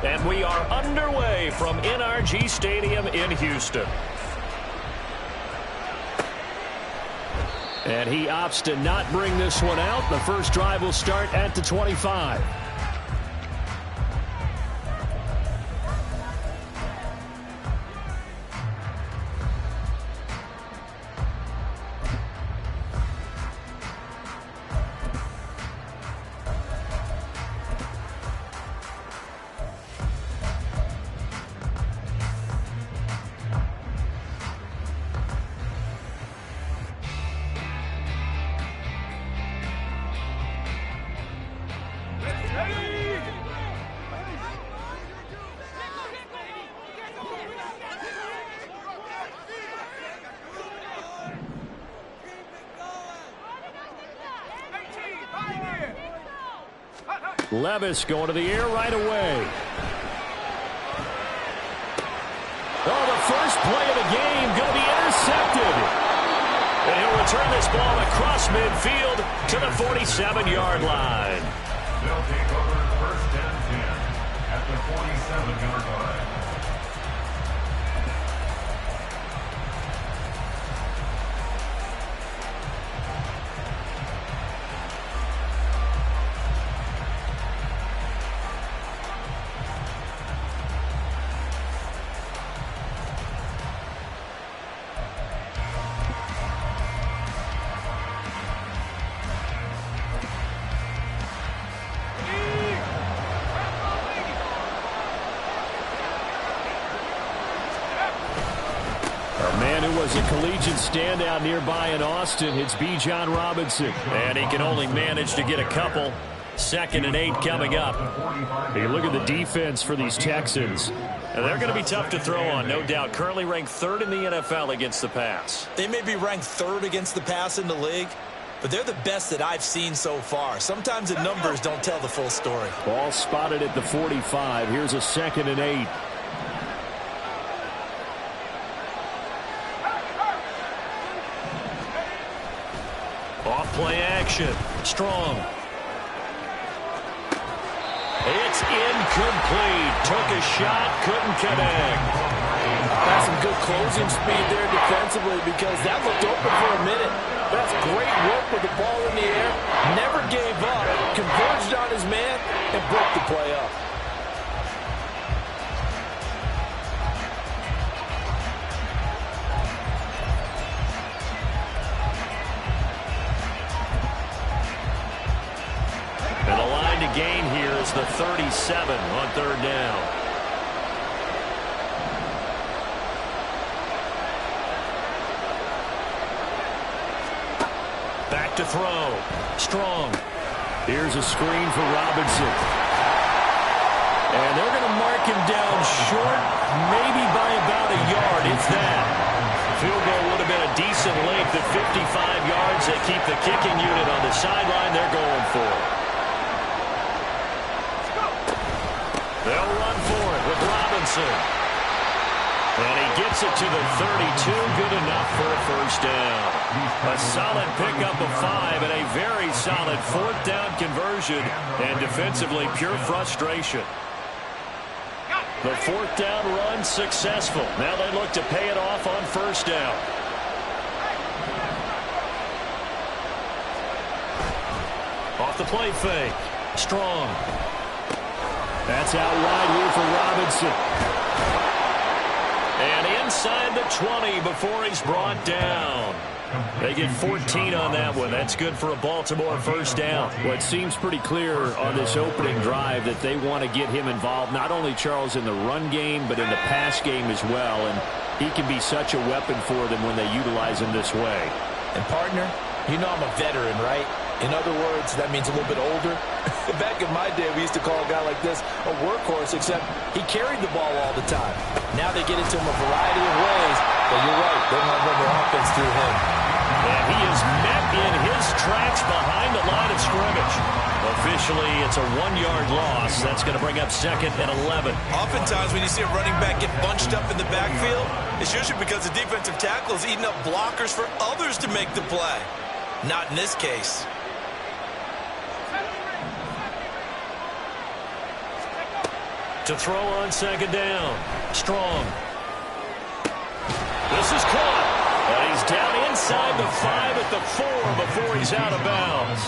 And we are underway from NRG Stadium in Houston. And he opts to not bring this one out. The first drive will start at the 25. Levis going to the air right away. Oh, the first play of the game going to be intercepted. And he'll return this ball across midfield to the 47-yard line. They'll take over first and 10 at the 47-yard line. A collegiate standout nearby in Austin. It's B. John Robinson. And he can only manage to get a couple. 2nd and 8 coming up. You look at the defense for these Texans. And they're going to be tough to throw on, no doubt. Currently ranked 3rd in the NFL against the pass. They may be ranked 3rd against the pass in the league, but they're the best that I've seen so far. Sometimes the numbers don't tell the full story. Ball spotted at the 45. Here's a 2nd and 8. Play action. Strong. It's incomplete. Took a shot, couldn't connect. That's some good closing speed there defensively because that looked open for a minute. That's great work with the ball in the air. Never gave up. Converged on his man and broke the play up. Gain here is the 37 on 3rd down. Back to throw. Strong. Here's a screen for Robinson. And they're going to mark him down short, maybe by about a yard, if that. Field goal would have been a decent length at 55 yards. They keep the kicking unit on the sideline. They're going for it. They'll run for it with Robinson. And he gets it to the 32. Good enough for a first down. A solid pickup of 5 and a very solid 4th down conversion. And defensively, pure frustration. The 4th down run successful. Now they look to pay it off on first down. Off the play fake. Strong. That's out wide here for Robinson. And inside the 20 before he's brought down. They get 14 on that one. That's good for a Baltimore first down. Well, it seems pretty clear on this opening drive that they want to get him involved, not only, Charles, in the run game, but in the pass game as well. And he can be such a weapon for them when they utilize him this way. And, partner, you know I'm a veteran, right? In other words, that means a little bit older. Back in my day, we used to call a guy like this a workhorse, except he carried the ball all the time. Now they get into him a variety of ways, but you're right, they want to run their offense through him. And he is met in his tracks behind the line of scrimmage. Officially, it's a 1-yard loss. That's going to bring up 2nd and 11. Oftentimes, when you see a running back get bunched up in the backfield, it's usually because the defensive tackle is eating up blockers for others to make the play. Not in this case. To throw on second down. Strong. This is caught. And he's down inside the 5 at the 4 before he's out of bounds.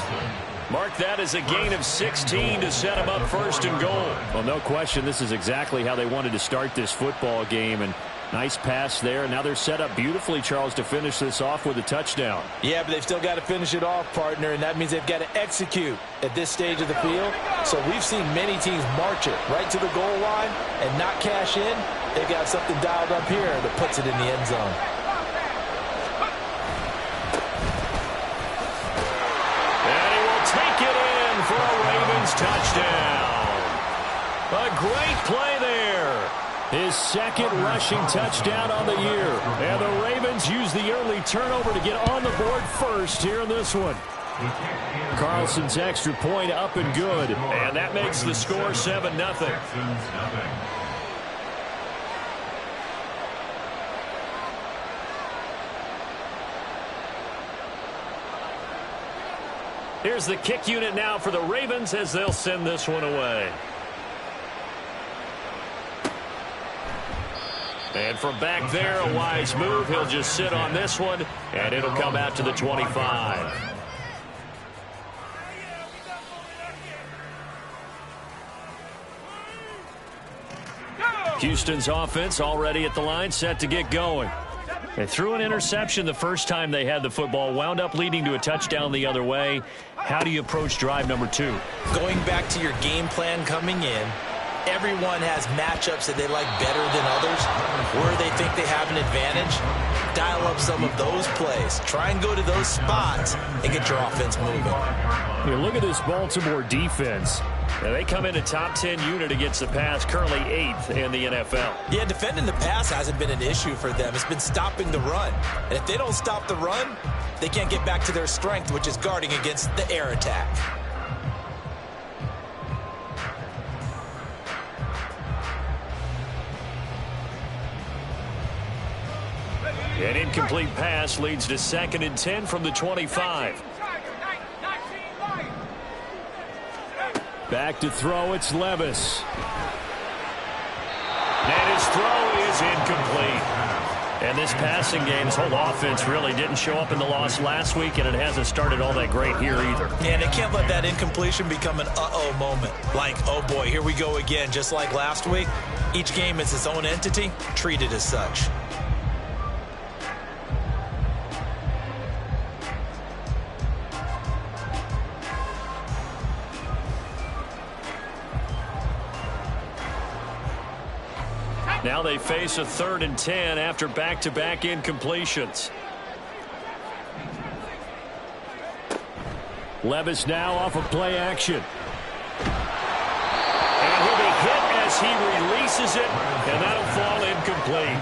Mark that as a gain of 16 to set him up first and goal. Well, no question, this is exactly how they wanted to start this football game. And nice pass there. Now they're set up beautifully, Charles, to finish this off with a touchdown. Yeah, but they've still got to finish it off, partner, and that means they've got to execute at this stage of the field. So we've seen many teams march it right to the goal line and not cash in. They've got something dialed up here that puts it in the end zone. And he will take it in for a Ravens touchdown. A great play there. His second rushing touchdown on the year. And the Ravens use the early turnover to get on the board first here in this one. Carlson's extra point up and good. And that makes the score 7-0. Here's the kick unit now for the Ravens as they'll send this one away. And from back there, a wise move. He'll just sit on this one, and it'll come out to the 25. Houston's offense already at the line, set to get going. They threw an interception the first time they had the football, wound up leading to a touchdown the other way. How do you approach drive number 2? Going back to your game plan coming in, everyone has matchups that they like better than others, where they think they have an advantage. Dial up some of those plays. Try and go to those spots and get your offense moving. You look at this Baltimore defense. Now they come in a top 10 unit against the pass, currently 8th in the NFL. Yeah, defending the pass hasn't been an issue for them. It's been stopping the run. And if they don't stop the run, they can't get back to their strength, which is guarding against the air attack. An incomplete pass leads to 2nd and 10 from the 25. Back to throw, it's Levis. And his throw is incomplete. And this passing game, this whole offense really didn't show up in the loss last week, and it hasn't started all that great here either. And they can't let that incompletion become an uh-oh moment. Like, oh boy, here we go again, just like last week. Each game is its own entity, treated as such. Now they face a 3rd and 10 after back-to-back incompletions. Levis now off of play action. And he'll be hit as he releases it, and that'll fall incomplete.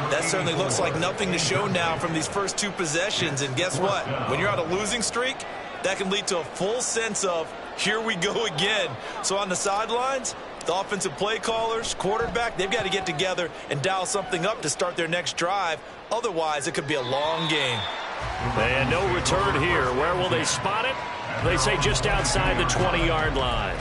That certainly looks like nothing to show now from these first 2 possessions. And guess what? When you're on a losing streak, that can lead to a full sense of, here we go again. So on the sidelines, the offensive play callers, quarterback, they've got to get together and dial something up to start their next drive. Otherwise, it could be a long game. And no return here. Where will they spot it? They say just outside the 20-yard line.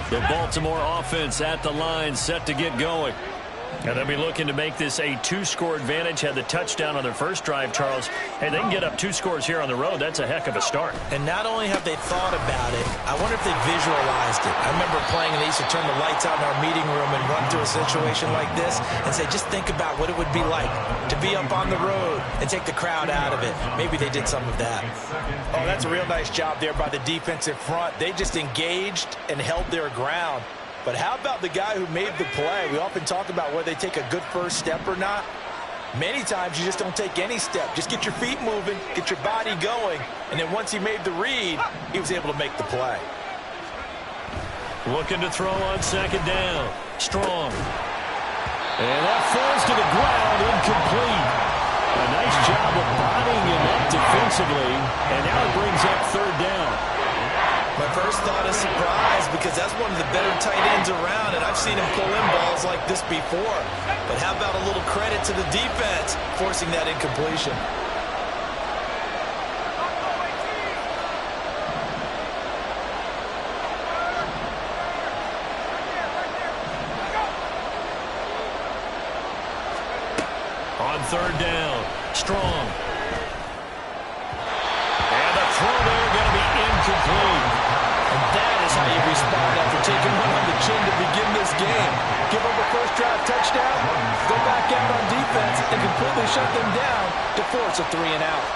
The Baltimore offense at the line, set to get going. And they'll be looking to make this a 2-score advantage. Had the touchdown on their first drive, Charles. Hey, they can get up 2 scores here on the road. That's a heck of a start. And not only have they thought about it, I wonder if they visualized it. I remember playing, and they used to turn the lights out in our meeting room and run through a situation like this and say, just think about what it would be like to be up on the road and take the crowd out of it. Maybe they did some of that. Oh, that's a real nice job there by the defensive front. They just engaged and held their ground. But how about the guy who made the play? We often talk about whether they take a good first step or not. Many times you just don't take any step. Just get your feet moving, get your body going, and then once he made the read, he was able to make the play. Looking to throw on second down. Strong. And that falls to the ground, incomplete. A nice job of bodying him up defensively, and now it brings up 3rd down. My first thought is surprise because that's one of the better tight ends around, and I've seen him pull in balls like this before. But how about a little credit to the defense forcing that incompletion? On third down, Strong. And the throw there going to be incomplete. And that is how you respond after taking one on the chin to begin this game. Give up a first drive touchdown, go back out on defense, and completely shut them down to force a 3-and-out.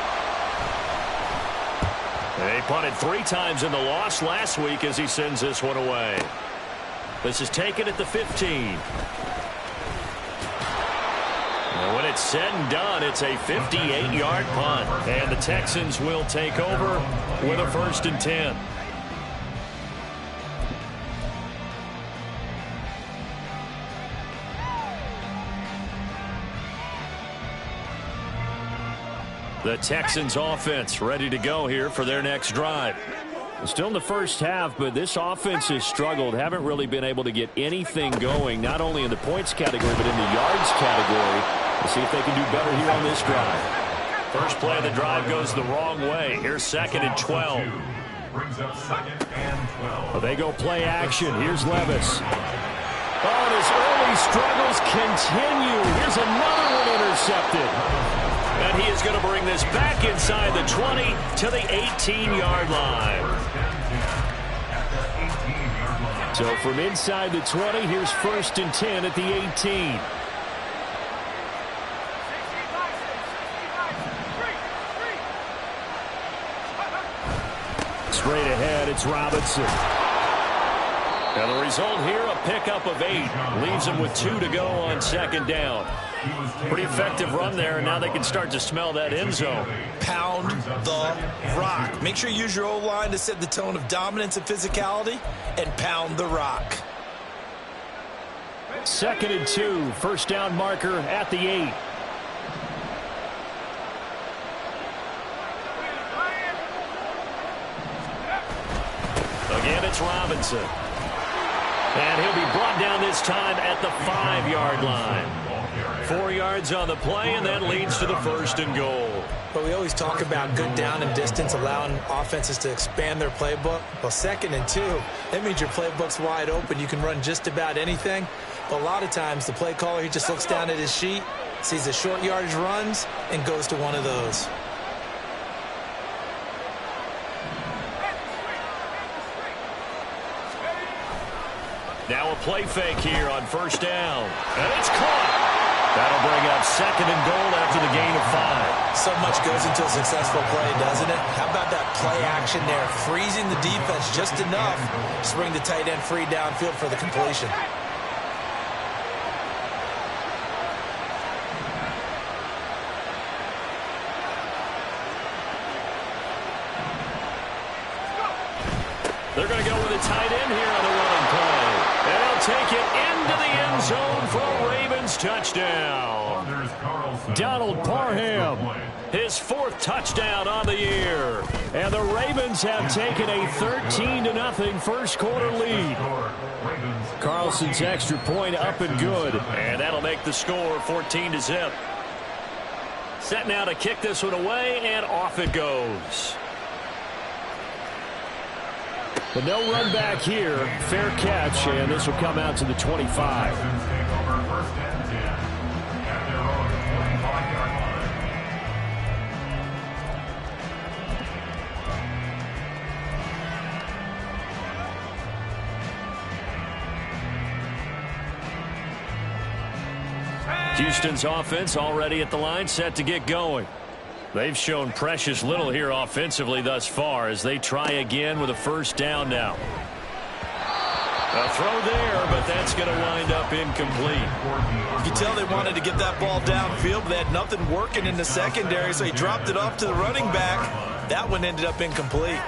They punted 3 times in the loss last week as he sends this one away. This is taken at the 15. And when it's said and done, it's a 58-yard punt. And the Texans will take over with a 1st and 10. The Texans offense ready to go here for their next drive. Still in the first half, but this offense has struggled. Haven't really been able to get anything going, not only in the points category, but in the yards category. We'll see if they can do better here on this drive. First play of the drive goes the wrong way. Here's 2nd and 12. Brings up 2nd and 12. Well, they go play action. Here's Levis. Oh, and his early struggles continue. Here's another one intercepted. And he is going to bring this back inside the 20 to the 18-yard line. So from inside the 20, here's 1st and 10 at the 18. Straight ahead, it's Robinson. And the result here, a pickup of 8. Leaves him with 2 to go on 2nd down. Pretty effective run there, and now they can start to smell that end zone. Pound the rock. Make sure you use your O-line to set the tone of dominance and physicality, and pound the rock. 2nd and 2, first down marker at the 8. Again, it's Robinson. And he'll be brought down this time at the 5-yard line. 4 yards on the play, and that leads to the 1st and goal. But we always talk about good down and distance, allowing offenses to expand their playbook. Well, 2nd and 2, that means your playbook's wide open. You can run just about anything. But a lot of times, the play caller, he just looks down at his sheet, sees the short yardage runs, and goes to one of those. Now a play fake here on 1st down. And it's caught. That'll bring up 2nd and goal after the gain of 5. So much goes into a successful play, doesn't it? How about that play action there, freezing the defense just enough to bring the tight end free downfield for the completion. They're going to go with a tight end here on the running play. And they'll take it into the end zone for a Ravens touchdown. Donald Parham, his 4th touchdown on the year. And the Ravens have taken a 13-0 first quarter lead. Carlson's extra point up and good. And that'll make the score 14-0. Set now to kick this one away, and off it goes. But no run back here. Fair catch, and this will come out to the 25. Houston's offense already at the line, set to get going. They've shown precious little here offensively thus far as they try again with a 1st down now. A throw there, but that's going to wind up incomplete. You can tell they wanted to get that ball downfield, but they had nothing working in the secondary, so he dropped it off to the running back. That one ended up incomplete.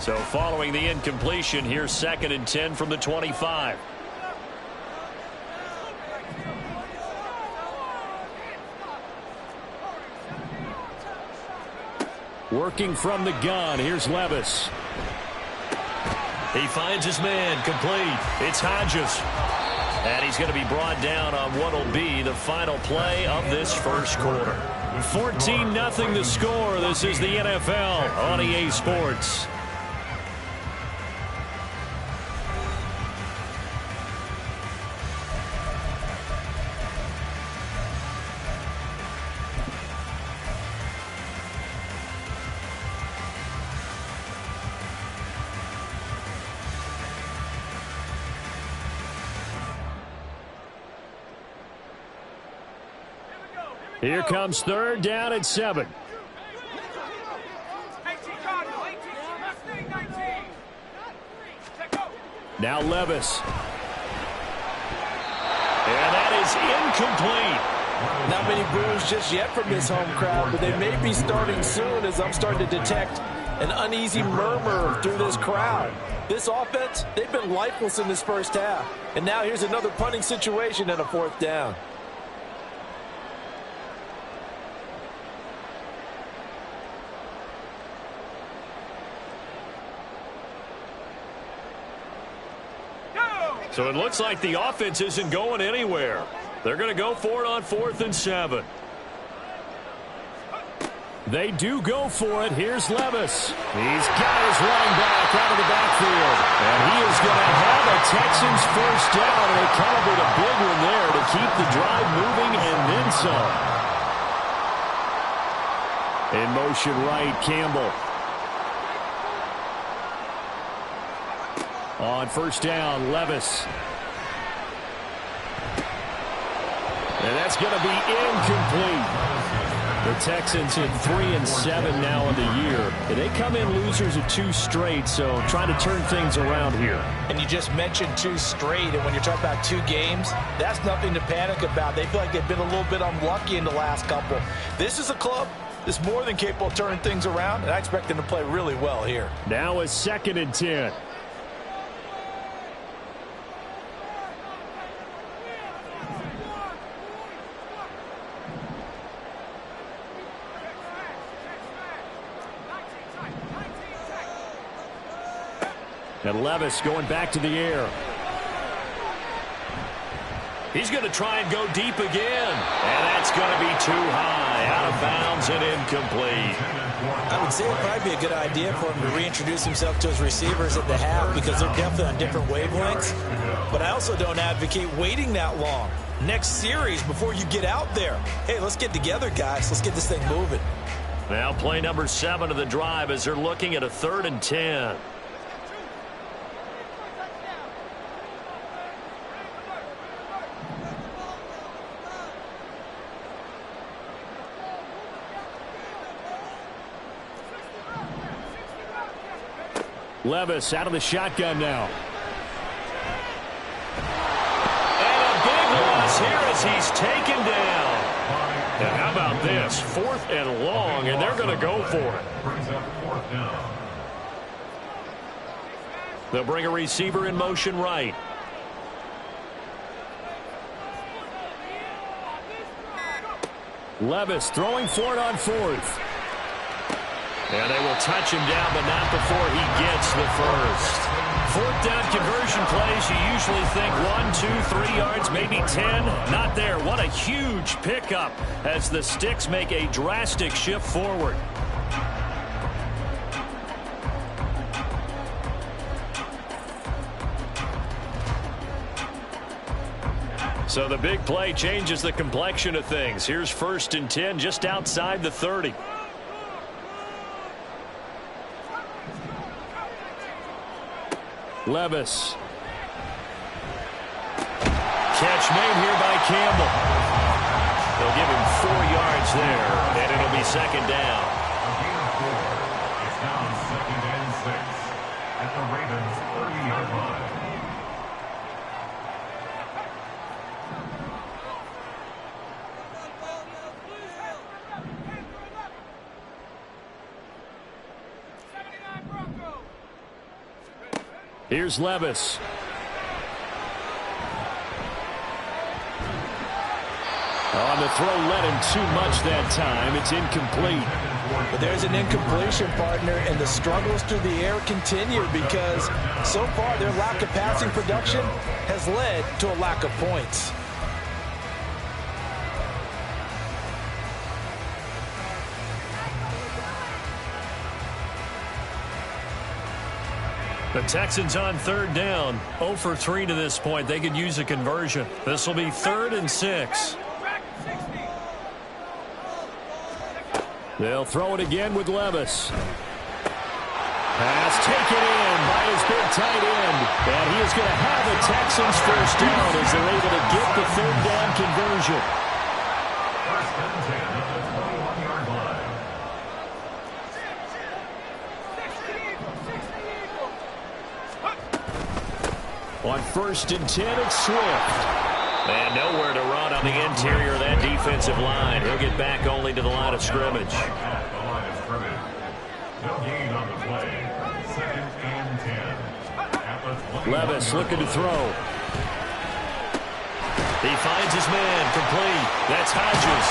So following the incompletion, here's 2nd and 10 from the 25. Working from the gun, here's Levis. He finds his man, complete. It's Hodges. And he's going to be brought down on what will be the final play of this first quarter. 14-0 the score. This is the NFL on EA Sports. Here comes third down at 7. Now Levis. And that is incomplete. Not many boos just yet from this home crowd, but they may be starting soon as I'm starting to detect an uneasy murmur through this crowd. This offense, they've been lifeless in this first half. And now here's another punting situation and a fourth down. So it looks like the offense isn't going anywhere. They're going to go for it on 4th and 7. They do go for it. Here's Levis. He's got his running back out of the backfield. And he is going to have a Texans first down. And they covered a big one there to keep the drive moving and then some. In motion right, Campbell. On first down, Levis. And that's going to be incomplete. The Texans at 3-7 now in the year. And they come in losers of 2 straight, so trying to turn things around here. And you just mentioned 2 straight, and when you're talking about 2 games, that's nothing to panic about. They feel like they've been a little bit unlucky in the last couple. This is a club that's more than capable of turning things around, and I expect them to play really well here. Now a 2nd and 10. And Levis going back to the air. He's going to try and go deep again. And that's going to be too high. Out of bounds and incomplete. I would say it would probably be a good idea for him to reintroduce himself to his receivers at the half because they're definitely on different wavelengths. But I also don't advocate waiting that long. Next series before you get out there. Hey, let's get together, guys. Let's get this thing moving. Now play number 7 of the drive as they're looking at a 3rd and 10. Levis out of the shotgun now. And a big loss here as he's taken down. And how about this? 4th and long, and they're going to go for it. Brings up 4th down. They'll bring a receiver in motion right. Levis throwing for it on 4th. And they will touch him down, but not before he gets the first. 4th down conversion plays, you usually think 1, 2, 3 yards, maybe 10. Not there. What a huge pickup as the Sticks make a drastic shift forward. So the big play changes the complexion of things. Here's 1st and 10 just outside the 30. Levis. Catch made here by Campbell. They'll give him 4 yards there, and it'll be 2nd down. A gain of 4. It's now 2nd and 6 at the Ravens' 30-yard line. Here's Levis. On the throw, led him too much that time. It's incomplete. But there's an incompletion, partner, and the struggles through the air continue because so far their lack of passing production has led to a lack of points. The Texans on third down. 0 for 3 to this point. They could use a conversion. This will be 3rd and 6. They'll throw it again with Levis. Pass taken in by his big tight end. And he is going to have the Texans first down as they're able to get the 3rd down conversion. First and 10 at the 21-yard line. On 1st and 10, it's Swift. And nowhere to run on the interior of that defensive line. He'll get back only to the line of scrimmage. At the line of scrimmage. No gain on the play. 2nd and 10. At the 21. Levis looking to throw. He finds his man complete. That's Hodges.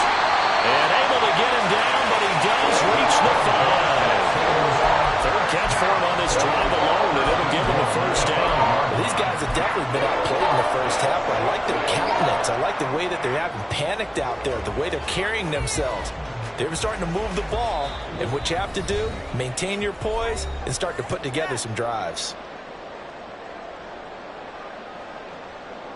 And able to get him down, but he does reach the 5. 3rd catch for him on this drive alone, and it'll give him the first down. These guys have definitely been outplayed in the first half, but I like their countenance. I like the way that they haven't panicked out there, the way they're carrying themselves. They're starting to move the ball, and what you have to do, maintain your poise and start to put together some drives.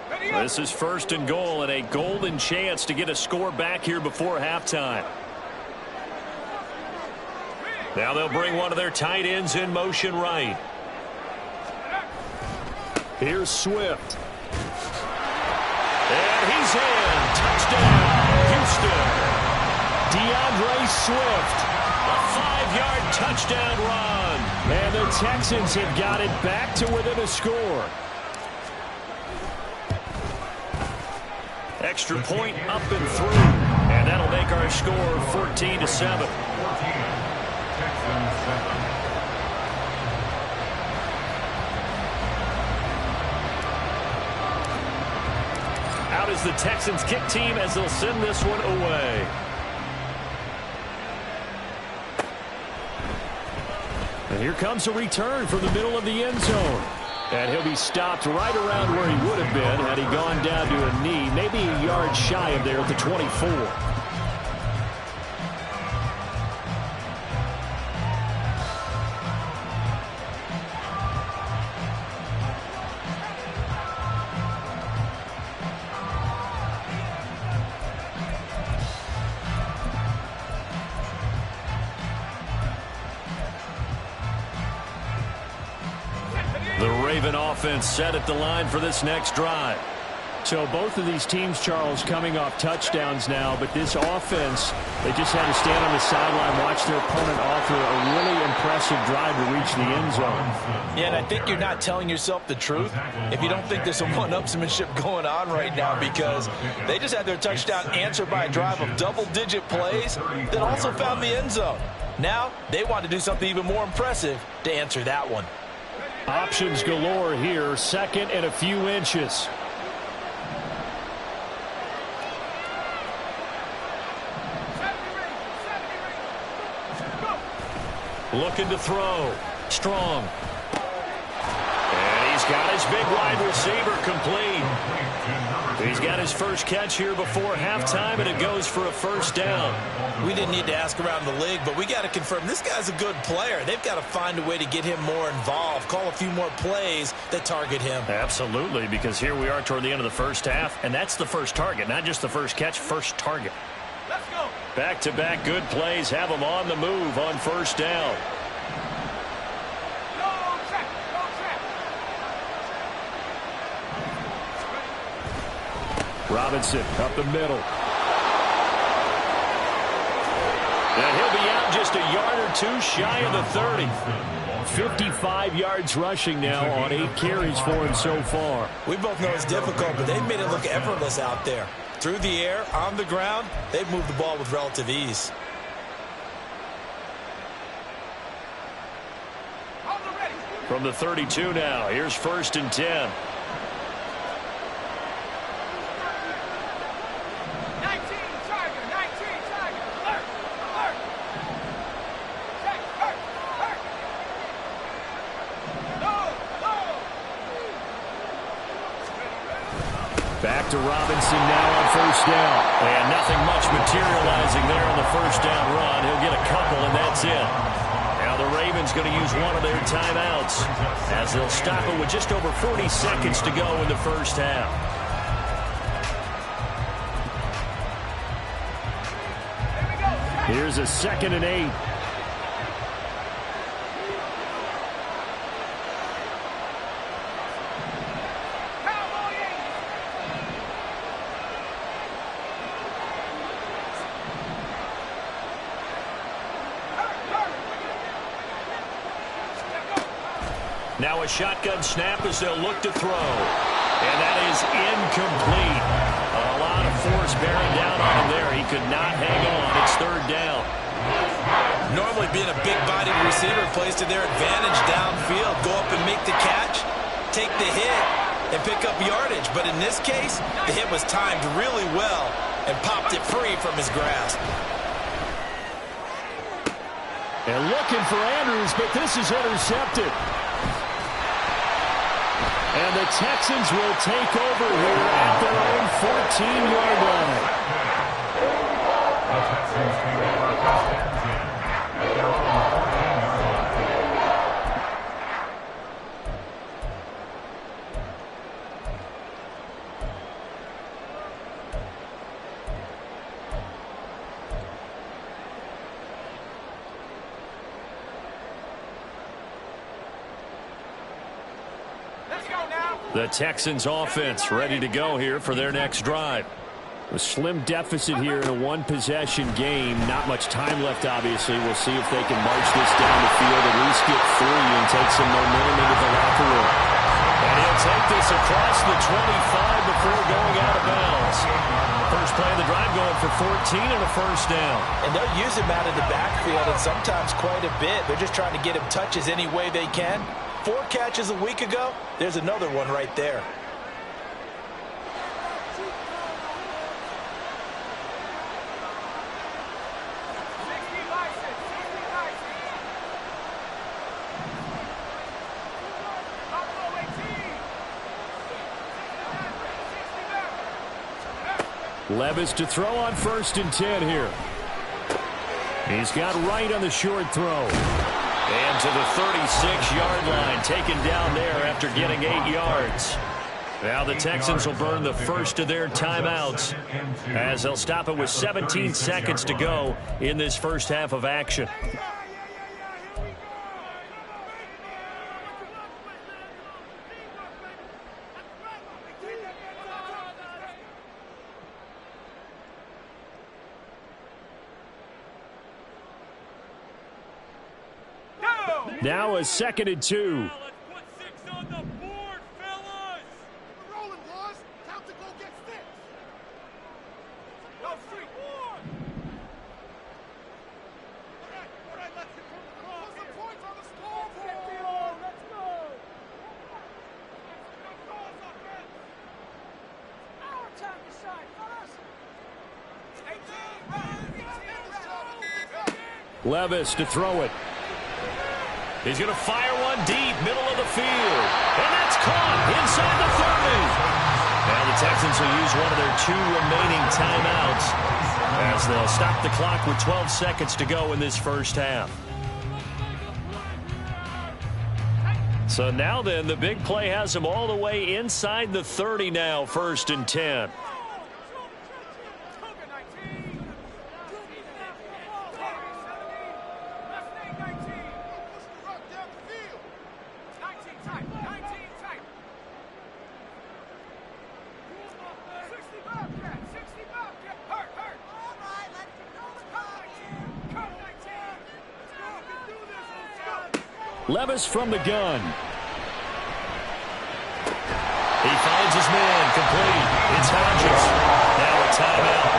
This is 1st and goal and a golden chance to get a score back here before halftime. Now they'll bring one of their tight ends in motion right. Here's Swift. And he's in. Touchdown, Houston. DeAndre Swift. A 5-yard touchdown run. And the Texans have got it back to within a score. Extra point up and through. And that'll make our score 14-7. 14. Texans 7. Out is the Texans kick team as they'll send this one away. And here comes a return from the middle of the end zone. And he'll be stopped right around where he would have been had he gone down to a knee, maybe a yard shy of there at the 24. Offense set at the line for this next drive. So both of these teams, Charles, coming off touchdowns now, but this offense, they just had to stand on the sideline, watch their opponent offer a really impressive drive to reach the end zone. Yeah, and I think you're not telling yourself the truth if you don't think there's some one-upsmanship going on right now, because they just had their touchdown answered by a drive of double-digit plays that also found the end zone. Now they want to do something even more impressive to answer that one. Options galore here, 2nd and a few inches. Looking to throw. Strong. And he's got his big wide receiver complete. He's got his first catch here before halftime, and it goes for a first down. We didn't need to ask around the league, but we got to confirm this guy's a good player. They've got to find a way to get him more involved, call a few more plays that target him. Absolutely, because here we are toward the end of the first half, and that's the first target, not just the first catch, first target. Let's go. Back-to-back good plays have them on the move on first down. Robinson up the middle. And he'll be out just a yard or two shy of the 30. 55 yards rushing now on 8 carries for him so far. We both know it's difficult, but they've made it look effortless out there. Through the air, on the ground, they've moved the ball with relative ease. From the 32 now, here's 1st and 10. Back to Robinson now on first down. And nothing much materializing there on the first down run. He'll get a couple, and that's it. Now the Ravens going to use one of their timeouts as they'll stop it with just over 40 seconds to go in the first half. Here's a 2nd and 8. Now a shotgun snap as they'll look to throw. And that is incomplete. A lot of force bearing down on him there. He could not hang on. It's 3rd down. Normally being a big-bodied receiver plays to their advantage downfield. Go up and make the catch, take the hit, and pick up yardage. But in this case, the hit was timed really well and popped it free from his grasp. And looking for Andrews, but this is intercepted. And the Texans will take over here at their own 14-yard line. The Texans take over first and 10 at their own 14-yard The Texans offense ready to go here for their next drive. A slim deficit here in a one-possession game. Not much time left, obviously. We'll see if they can march this down the field, at least get 3 and take some momentum into the locker room. And he'll take this across the 25 before going out of bounds. First play of the drive going for 14 and a first down. And they'll use him out of the backfield and sometimes quite a bit. They're just trying to get him touches any way they can. 4 catches a week ago, there's another one right there. Levis to throw on 1st and 10 here. He's got Wright on the short throw. And to the 36-yard line, taken down there after getting 8 yards. Now the Texans will burn the first of their timeouts as they'll stop it with 17 seconds to go in this first half of action. Now a 2nd and 2. Let's put 6 on the board, fellas. We're rolling, boys. Time to go get 6. Go street. All right, let's get from the cross. Put some points on the scoreboard. Let's go. Our time to shine, fellas. 18. Levis to throw it. He's going to fire one deep, middle of the field. And that's caught inside the 30. Now the Texans will use one of their 2 remaining timeouts as they'll stop the clock with 12 seconds to go in this first half. So now then, the big play has them all the way inside the 30 now, 1st and 10. Levis from the gun. He finds his man, complete. It's Hodges. Now a timeout.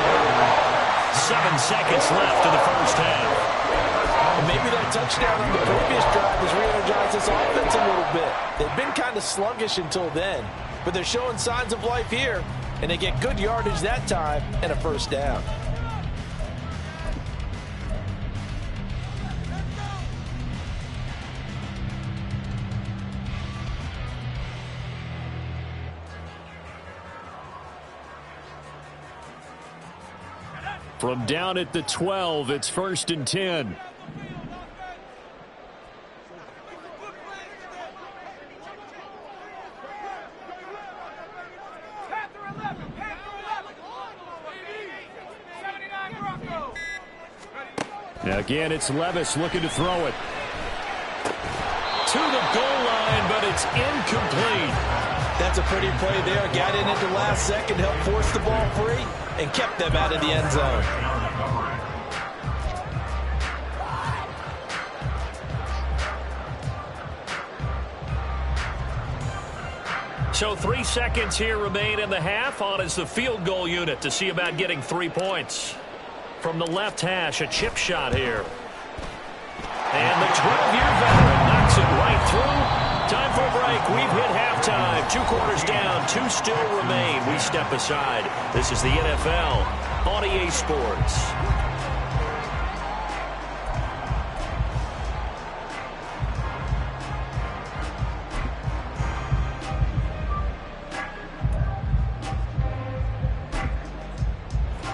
7 seconds left in the first half. And maybe that touchdown on the previous drive has re-energized this offense a little bit. They've been kind of sluggish until then, but they're showing signs of life here, and they get good yardage that time and a first down. From down at the 12, it's 1st and 10. Now again, it's Levis looking to throw it. To the goal line, but it's incomplete. That's a pretty play there. Got in at the last second, helped force the ball free, and kept them out of the end zone. So 3 seconds here remain in the half. On is the field goal unit to see about getting 3 points. From the left hash, a chip shot here. And the 12-year veteran knocks it right through. Time for a break. We've hit halftime. 2 quarters down, 2 still remain. We step aside. This is the NFL on EA Sports.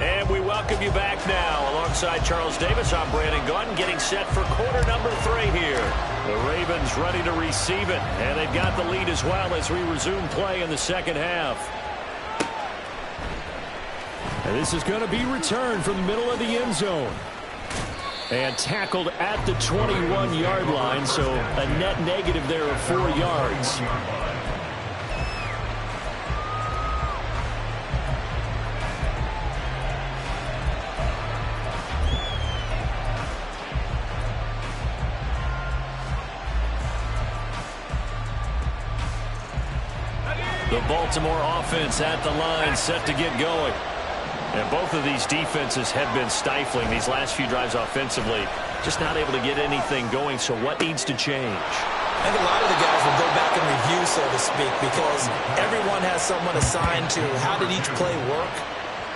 And we welcome you back now. Alongside Charles Davis, I'm Brandon Gordon, getting set for quarter number 3 here. The Ravens ready to receive it, and they've got the lead as well as we resume play in the second half. And this is going to be returned from the middle of the end zone. And tackled at the 21-yard line, so a net negative there of 4 yards. The Baltimore offense at the line, set to get going. And both of these defenses have been stifling these last few drives offensively. Just not able to get anything going, so what needs to change? I think a lot of the guys will go back and review, so to speak, because everyone has someone assigned to how did each play work.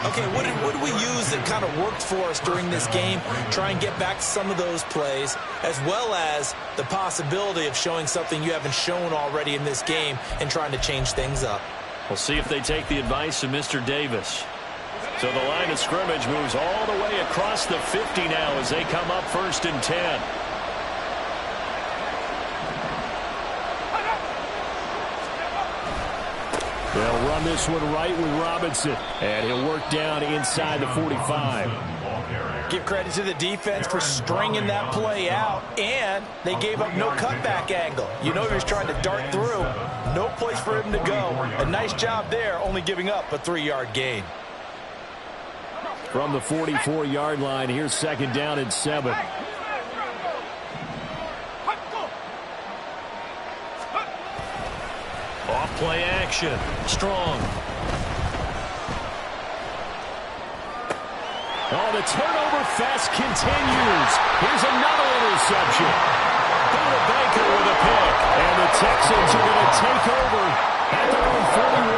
Okay, what did we use that kind of worked for us during this game? Try and get back to some of those plays, as well as the possibility of showing something you haven't shown already in this game and trying to change things up. We'll see if they take the advice of Mr. Davis. So the line of scrimmage moves all the way across the 50 now as they come up 1st and 10. They'll run this one right with Robinson, and he'll work down inside the 45. Give credit to the defense for stringing that play out, and they gave up no cutback angle. You know he was trying to dart through. No place for him to go. A nice job there, only giving up a 3-yard gain. From the 44-yard line, here's 2nd down and 7. Off-play action. Strong. Oh, the turnover fest continues. Here's another interception. Buda Baker with a pick. And the Texans are going to take over at their own 41.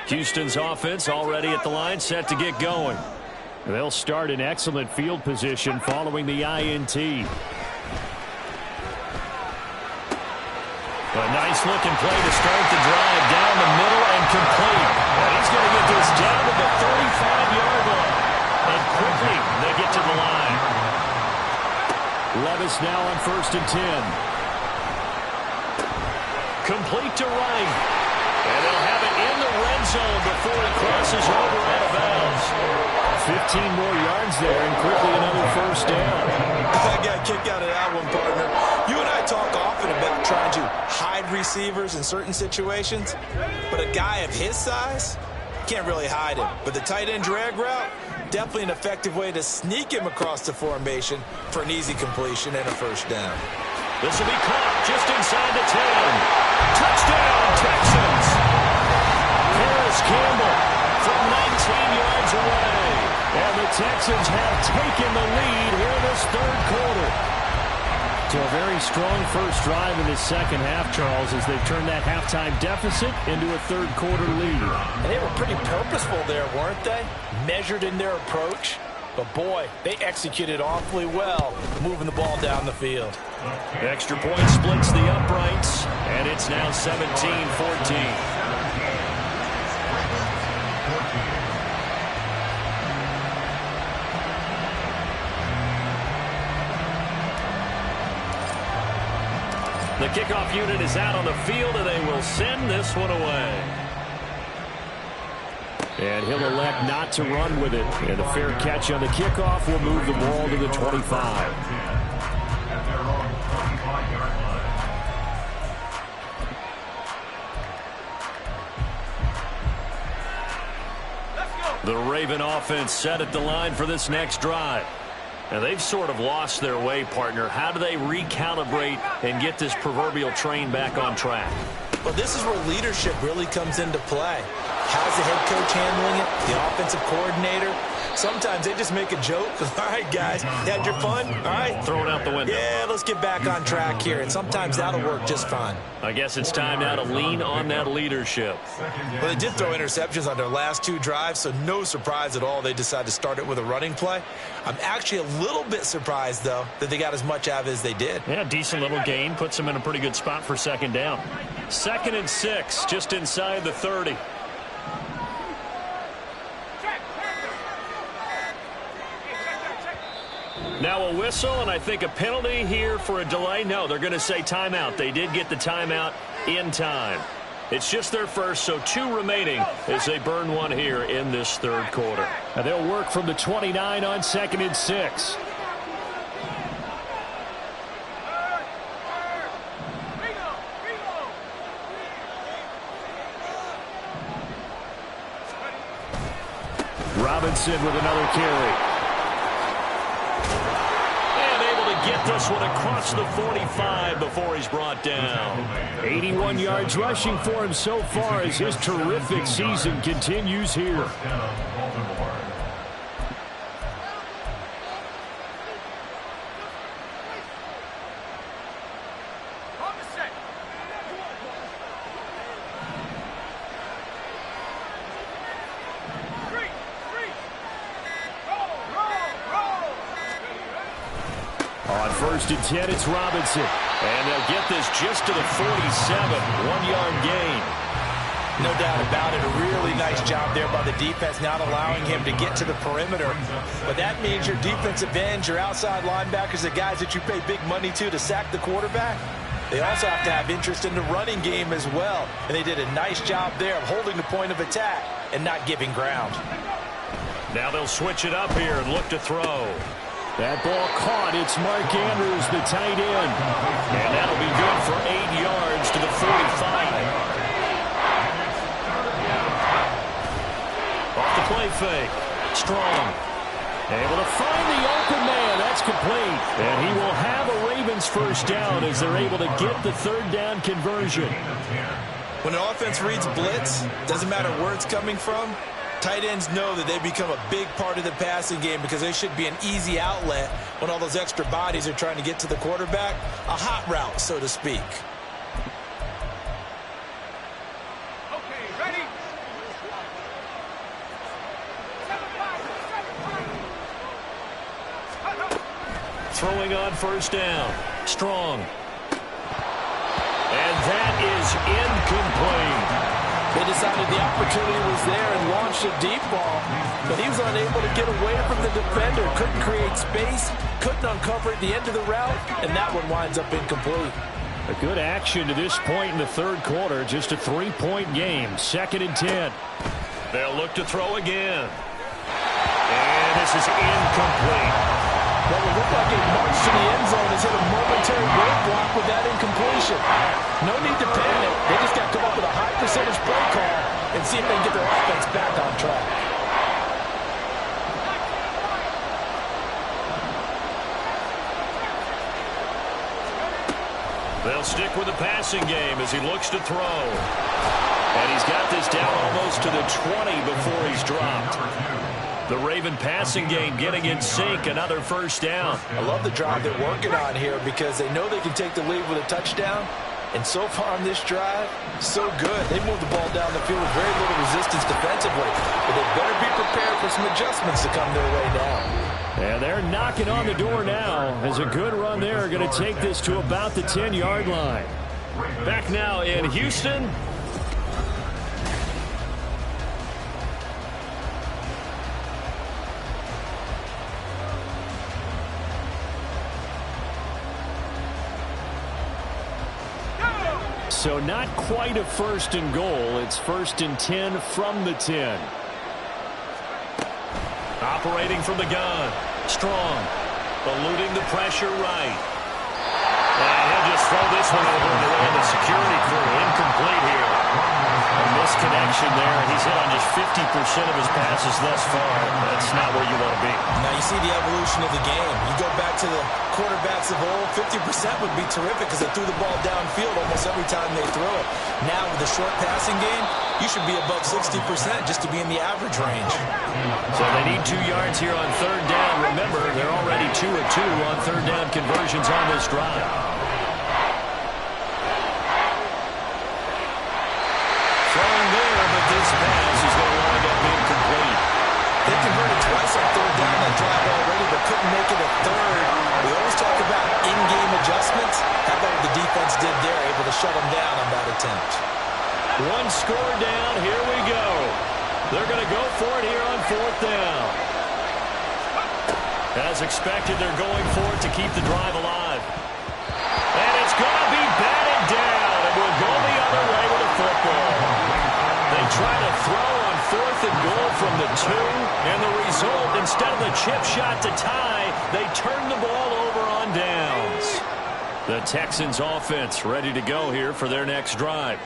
Houston's offense already at the line, set to get going. They'll start in excellent field position following the INT. A nice-looking play to start the drive down the middle and complete. And he's going to get this down to the 35-yard line. And quickly, they get to the line. Levis now on 1st and 10. Complete to Wright. And they'll have it in the red zone before he crosses over out of bounds. 15 more yards there, and quickly another 1st down. I got a kick out of that one, partner. You and I talk often about trying to hide receivers in certain situations, but a guy of his size can't really hide him. But the tight end drag route, definitely an effective way to sneak him across the formation for an easy completion and a 1st down. This will be caught just inside the 10. Touchdown, Texans! Harris Campbell from 19 yards away. And the Texans have taken the lead here in this 3rd quarter. So a very strong first drive in this second half, Charles, as they've turned that halftime deficit into a 3rd quarter lead. And they were pretty purposeful there, weren't they? Measured in their approach. But, boy, they executed awfully well moving the ball down the field. Extra point splits the uprights, and it's now 17-14. The kickoff unit is out on the field, and they will send this one away. And he'll elect not to run with it. And a fair catch on the kickoff will move the ball to the 25. At their own 25-yard line. The Raven offense set at the line for this next drive. Now, they've sort of lost their way, partner. How do they recalibrate and get this proverbial train back on track? Well, this is where leadership really comes into play. How's the head coach handling it? The offensive coordinator? Sometimes they just make a joke. All right, guys, you had your fun? All right. Throw it out the window. Yeah, let's get back on track here. And sometimes that'll work just fine. I guess it's time now to lean on that leadership. Well, they did throw interceptions on their last 2 drives, so no surprise at all they decided to start it with a running play. I'm actually a little bit surprised, though, that they got as much out of it as they did. Yeah, decent little gain. Puts them in a pretty good spot for second down. 2nd and 6, just inside the 30. Now a whistle, and I think a penalty here for a delay. No, they're going to say timeout. They did get the timeout in time. It's just their first, so 2 remaining as they burn one here in this 3rd quarter. And they'll work from the 29 on 2nd and 6. Robinson with another carry. Get this one across the 45 before he's brought down. 81 yards rushing for him so far as his terrific season continues here. On 1st and 10, it's Robinson. And they'll get this just to the 47, 1-yard gain. No doubt about it, a really nice job there by the defense, not allowing him to get to the perimeter. But that means your defensive ends, your outside linebackers, the guys that you pay big money to sack the quarterback, they also have to have interest in the running game as well. And they did a nice job there of holding the point of attack and not giving ground. Now they'll switch it up here and look to throw. That ball caught. It's Mark Andrews, the tight end. And that'll be good for 8 yards to the 45. Off the play fake. Strong. Able to find the open man. That's complete. And he will have a Ravens first down as they're able to get the 3rd down conversion. When an offense reads blitz, doesn't matter where it's coming from, tight ends know that they become a big part of the passing game because they should be an easy outlet when all those extra bodies are trying to get to the quarterback. A hot route, so to speak. Okay, ready? Throwing on 1st down. Strong. And that is incomplete. They decided the opportunity was there and launched a deep ball, but he was unable to get away from the defender, couldn't create space, couldn't uncover at the end of the route, and that one winds up incomplete. A good action to this point in the 3rd quarter, just a 3-point game, 2nd and 10. They'll look to throw again. And this is incomplete. Well, it looked like it marched to the end zone, has hit a momentary roadblock with that incompletion. No need to panic. They just got to come up with a high percentage play call and see if they can get their offense back on track. They'll stick with the passing game as he looks to throw. And he's got this down almost to the 20 before he's dropped. The Raven passing game getting in sync, another first down. I love the drive they're working on here because they know they can take the lead with a touchdown. And so far on this drive, so good. They moved the ball down the field with very little resistance defensively. But they better be prepared for for some adjustments to come their way now. And they're knocking on the door now as a good run there going to take this to about the 10-yard line. Back now in Houston. So not quite a 1st and goal. It's 1st and 10 from the 10. Operating from the gun. Strong. Eluding the pressure right. And he'll just throw this one over in the way of the security crew. Incomplete here. A misconnection there. He's hit on just 50% of his passes thus far. That's not where you want to be. Now you see the evolution of the game. You go back to the quarterbacks of old, 50% would be terrific because they threw the ball downfield almost every time they throw it. Now with the short passing game, you should be above 60% just to be in the average range. So they need 2 yards here on 3rd down. Remember, they're already 2 of 2 on 3rd down conversions on this drive. Throwing there, but this pass is going to wind up being complete. They converted twice on 3rd down that drive already, but couldn't make it a 3rd. We always talk about in-game adjustments. How about what the defense did there, able to shut them down on that attempt. 1 score down. Here we go. They're going to go for it here on 4th down. As expected, they're going for it to keep the drive alive. And it's going to be batted down. And we'll go the other way with the football. They try to throw on 4th and goal from the 2. And the result, instead of the chip shot to tie, they turn the ball over on downs. The Texans offense ready to go here for their next drive.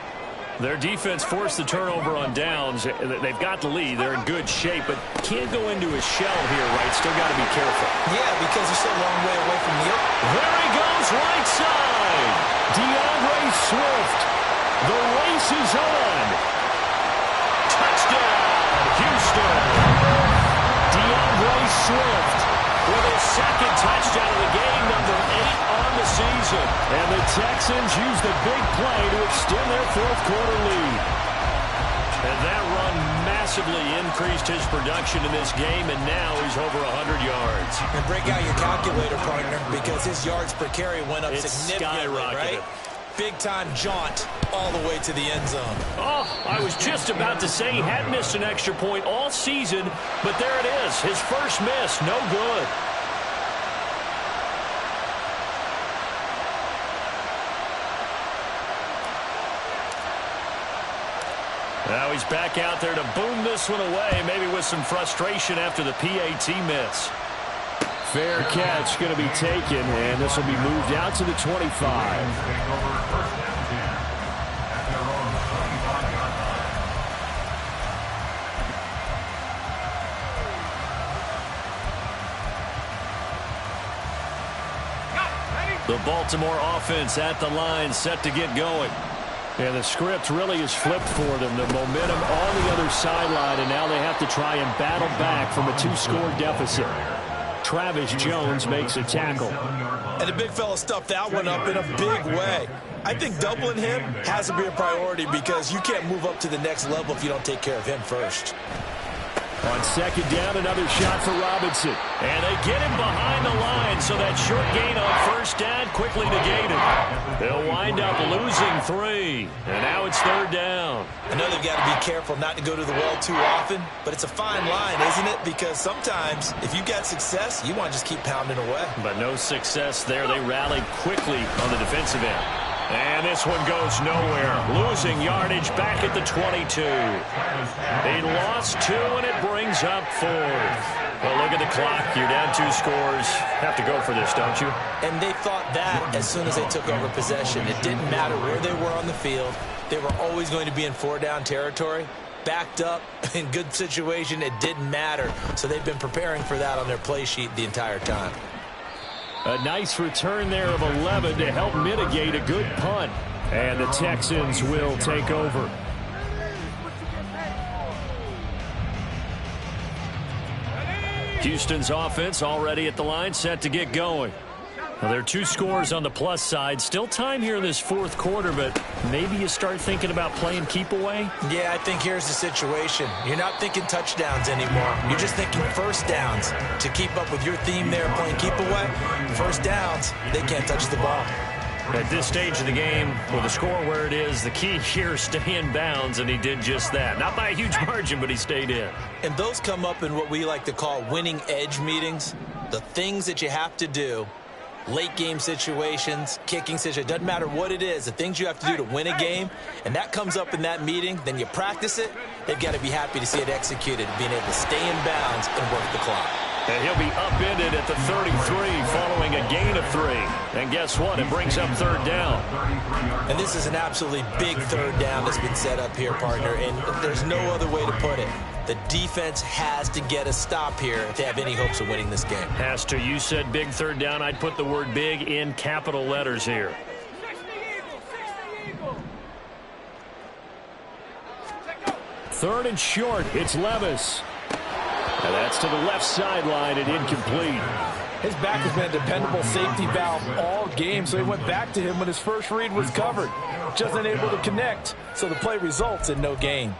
Their defense forced the turnover on downs. They've got the lead. They're in good shape, but can't go into a shell here, right? Still got to be careful. Yeah, because you're still a long way away from the There he goes, right side. DeAndre Swift. The race is on. Touchdown, Houston. DeAndre Swift With his 2nd touchdown of the game, number 8 on the season. And the Texans use the big play to extend their 4th quarter lead. And that run massively increased his production in this game, and now he's over 100 yards. And break out your calculator, partner, because his yards per carry went up significantly, right? Big-time jaunt all the way to the end zone. Oh, I was just about to say he hadn't missed an extra point all season, but there it is. His first miss, no good. Now he's back out there to boom this one away, maybe with some frustration after the PAT miss. Fair catch going to be taken, and this will be moved out to the 25. The Baltimore offense at the line, set to get going. And the script really is flipped for them. The momentum on the other sideline, and now they have to try and battle back from a 2-score deficit. Travis Jones makes a tackle. And the big fella stuffed that one up in a big way. I think doubling him has to be a priority because you can't move up to the next level if you don't take care of him first. On 2nd down, another shot for Robinson. And they get him behind the line, so that short gain on 1st down quickly negated. They'll wind up losing 3. And now it's 3rd down. I know they've got to be careful not to go to the well too often, but it's a fine line, isn't it? Because sometimes, if you've got success, you want to just keep pounding away. But no success there. They rallied quickly on the defensive end. And this one goes nowhere. Losing yardage back at the 22. He lost 2, and it brings up 4th. Well, look at the clock. You're down 2 scores. Have to go for this, don't you? And they thought that as soon as they took over possession. It didn't matter where they were on the field. They were always going to be in 4-down territory. Backed up, in good situation, it didn't matter. So they've been preparing for that on their play sheet the entire time. A nice return there of 11 to help mitigate a good punt. And the Texans will take over. Houston's offense already at the line, set to get going. Well, there are two scores on the plus side. Still time here in this fourth quarter, but maybe you start thinking about playing keep away? Yeah, I think here's the situation. You're not thinking touchdowns anymore. You're just thinking first downs. To keep up with your theme there playing keep away, first downs, they can't touch the ball. At this stage of the game, with the score where it is, the key here is stay in bounds, and he did just that. Not by a huge margin, but he stayed in. And those come up in what we like to call winning edge meetings. The things that you have to do. Late game situations, kicking situations, doesn't matter what it is, the things you have to do to win a game, and that comes up in that meeting, then you practice it, they've got to be happy to see it executed, being able to stay in bounds and work the clock. And he'll be upended at the 33 following a gain of 3. And guess what? It brings up third down. And this is an absolutely big third down that's been set up here, partner, and there's no other way to put it. The defense has to get a stop here if they have any hopes of winning this game. Has to. You said big third down. I'd put the word big in capital letters here. 3rd and short. It's Levis. And that's to the left sideline and incomplete. His back has been a dependable safety valve all game, so he went back to him when his first read was covered. Just unable to connect, so the play results in no gain.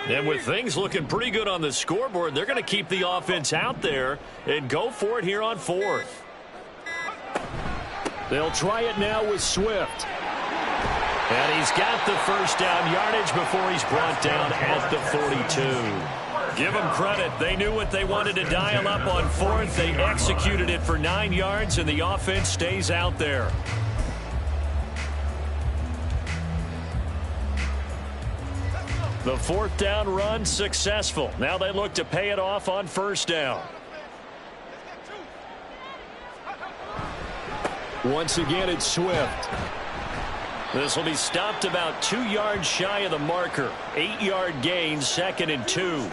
And with things looking pretty good on the scoreboard, they're going to keep the offense out there and go for it here on 4th. They'll try it now with Swift. And he's got the first down yardage before he's brought down at the 42. Give them credit. They knew what they wanted to dial up on 4th. They executed it for 9 yards, and the offense stays out there. The 4th down run successful. Now they look to pay it off on 1st down. Once again, it's Swift. This will be stopped about 2 yards shy of the marker. 8-yard gain, 2nd and 2.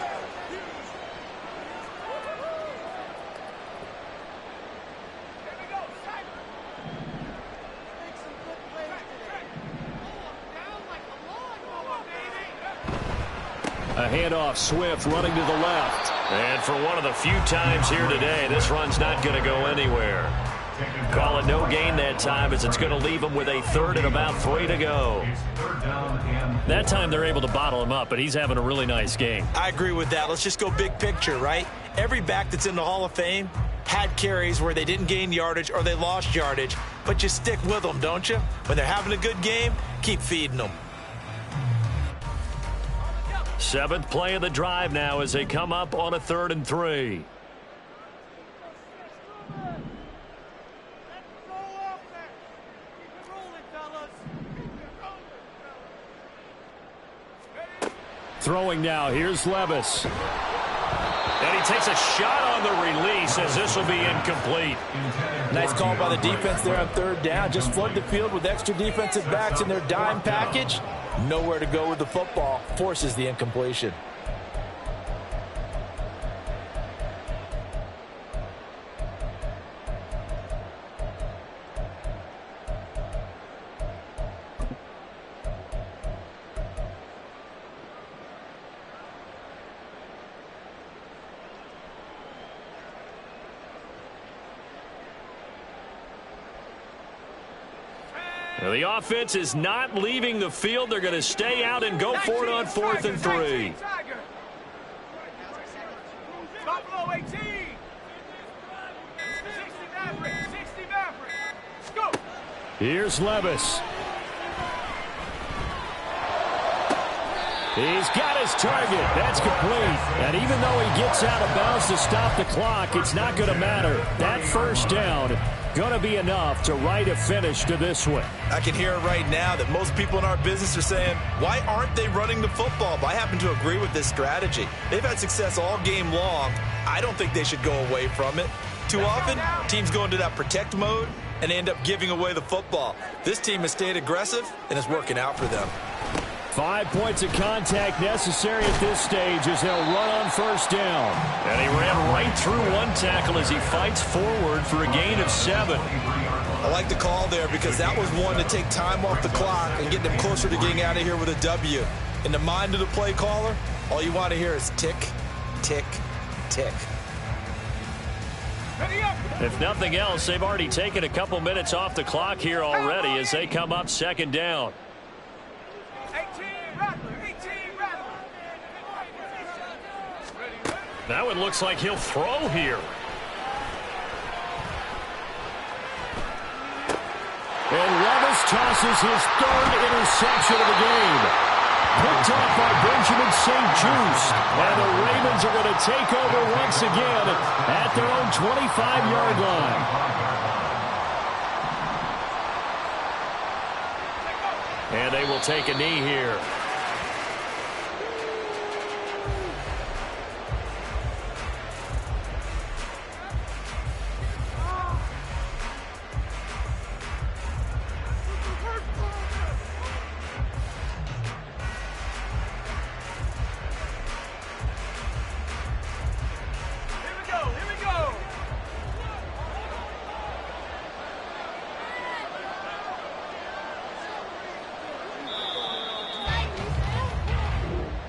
A handoff, Swift running to the left. And for one of the few times here today, this run's not going to go anywhere. Call it no gain that time, as it's going to leave him with a 3rd and about 3 to go. That time they're able to bottle him up, but he's having a really nice game. I agree with that. Let's just go big picture, right? Every back that's in the Hall of Fame had carries where they didn't gain yardage or they lost yardage, but you stick with them, don't you? When they're having a good game, keep feeding them. 7th play of the drive now as they come up on a 3rd and 3. Throwing now, here's Levis. And he takes a shot on the release as this will be incomplete. Nice call by the defense there on 3rd down. Just flood the field with extra defensive backs in their dime package. Nowhere to go with the football. Forces the incompletion. Now the offense is not leaving the field. They're going to stay out and go for it on 4th and 3. Buffalo 18. 60 Maverick. 60 Maverick. Go. Here's Levis. He's got his target. That's complete. And even though he gets out of bounds to stop the clock, it's not going to matter. That first down going to be enough to write a finish to this one. I can hear it right now that most people in our business are saying, why aren't they running the football? But I happen to agree with this strategy. They've had success all game long. I don't think they should go away from it. Too often, teams go into that protect mode and end up giving away the football. This team has stayed aggressive, and it's working out for them. 5 points of contact necessary at this stage as they'll run on first down. And he ran right through one tackle as he fights forward for a gain of 7. I like the call there because that was one to take time off the clock and get them closer to getting out of here with a W. In the mind of the play caller, all you want to hear is tick, tick, tick. If nothing else, they've already taken a couple minutes off the clock here already as they come up second down. 18 Rattler, 18 Rattler. Now it looks like he'll throw here. And Levis tosses his third interception of the game. Picked off by Benjamin St-Juste. And the Ravens are going to take over once again at their own 25-yard line. And they will take a knee here.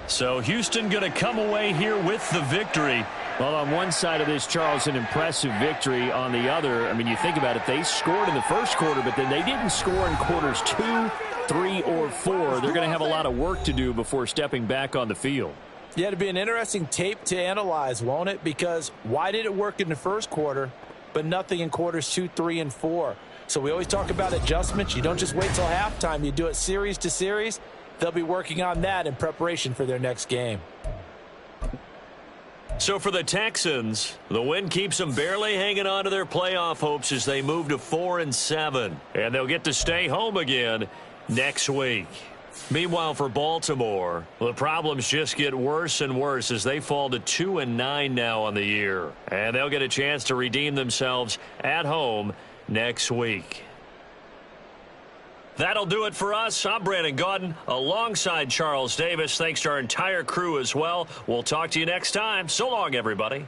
So Houston going to come away here with the victory. Well, on one side of this, Charles, an impressive victory. On the other, I mean, you think about it, they scored in the first quarter, but then they didn't score in quarters 2, 3, or 4. They're going to have a lot of work to do before stepping back on the field. Yeah, it'll be an interesting tape to analyze, won't it? Because why did it work in the first quarter, but nothing in quarters 2, 3, and 4? So we always talk about adjustments. You don't just wait till halftime. You do it series to series. They'll be working on that in preparation for their next game. So for the Texans, the win keeps them barely hanging on to their playoff hopes as they move to 4-7. And they'll get to stay home again next week. Meanwhile, for Baltimore, the problems just get worse and worse as they fall to 2-9 now on the year. And they'll get a chance to redeem themselves at home next week. That'll do it for us. I'm Brandon Gaudin alongside Charles Davis. Thanks to our entire crew as well. We'll talk to you next time. So long, everybody.